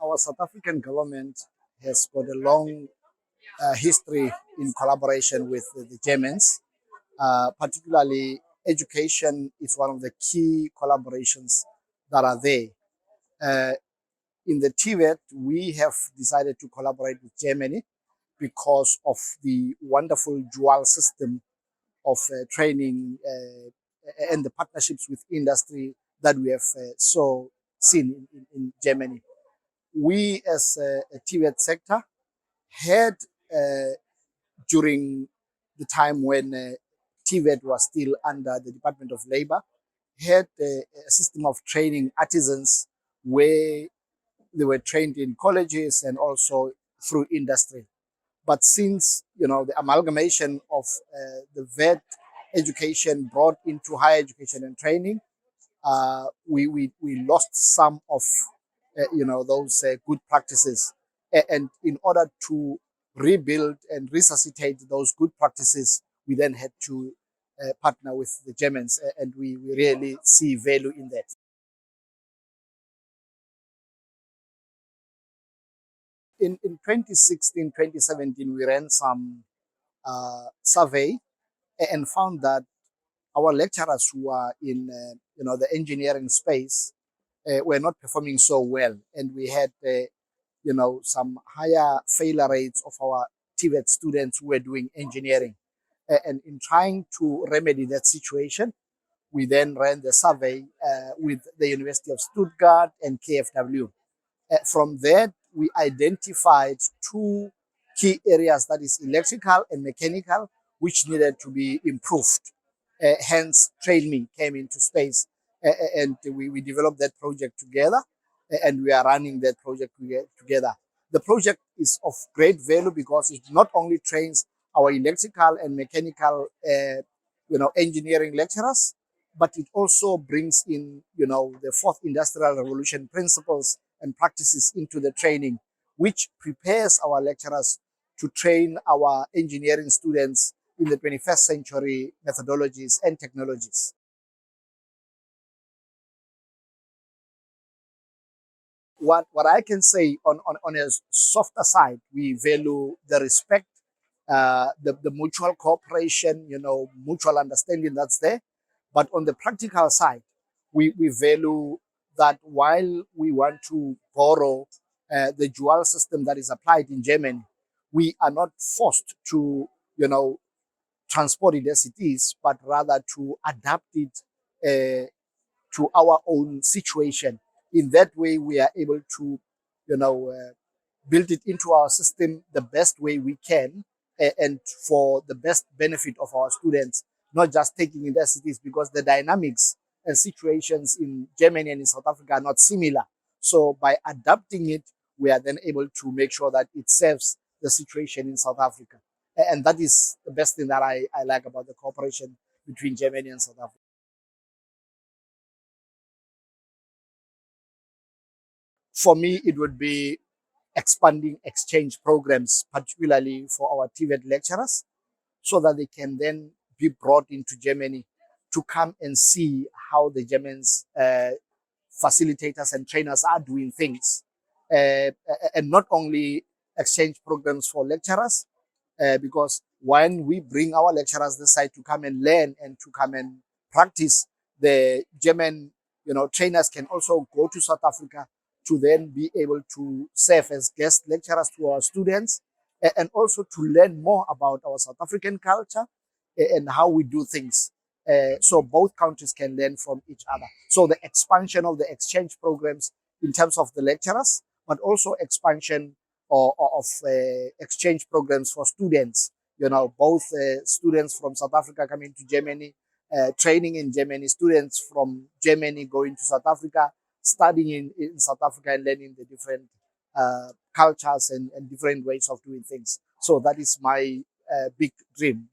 Our South African government has got a long history in collaboration with the Germans. Particularly, education is one of the key collaborations that are there. Uh, in the TVET, we have decided to collaborate with Germany because of the wonderful dual system of training and the partnerships with industry that we have seen in Germany. We, as a TVET sector, had during the time when TVET was still under the Department of Labor, had a system of training artisans where they were trained in colleges and also through industry. But since the amalgamation of the VET education brought into higher education and training, we lost some of those good practices. And in order to rebuild and resuscitate those good practices, we then had to partner with the Germans, and we really see value in that. In 2016, 2017, we ran some survey and found that our lecturers who are in the engineering space were not performing so well, and we had some higher failure rates of our TVET students who were doing engineering. And in trying to remedy that situation, we then ran the survey with the University of Stuttgart and KFW. From that, we identified two key areas, that is electrical and mechanical, which needed to be improved. Hence, TrainMe came into space, and we developed that project together, and we are running that project together. The project is of great value because it not only trains our electrical and mechanical, engineering lecturers, but it also brings in, the fourth industrial revolution principles and practices into the training, which prepares our lecturers to train our engineering students in the 21st century methodologies and technologies. What I can say on a softer side, we value the respect, the mutual cooperation, mutual understanding that's there. But on the practical side, we value that while we want to borrow the dual system that is applied in Germany, we are not forced to, transport it as it is, but rather to adapt it to our own situation. In that way, we are able to, build it into our system the best way we can, and for the best benefit of our students, not just taking it as it is, because the dynamics and situations in Germany and in South Africa are not similar. So by adapting it, we are then able to make sure that it serves the situation in South Africa. And that is the best thing that I like about the cooperation between Germany and South Africa. For me, it would be expanding exchange programs, particularly for our TVET lecturers, so that they can then be brought into Germany to come and see how the Germans facilitators and trainers are doing things. And not only exchange programs for lecturers, because when we bring our lecturers this side to come and learn and to come and practice, the German trainers can also go to South Africa to then be able to serve as guest lecturers to our students, and also to learn more about our South African culture and how we do things. So both countries can learn from each other. So the expansion of the exchange programs in terms of the lecturers, but also expansion of exchange programs for students. Both students from South Africa coming to Germany, training in Germany, students from Germany going to South Africa, studying in South Africa and learning the different cultures and different ways of doing things. So that is my big dream.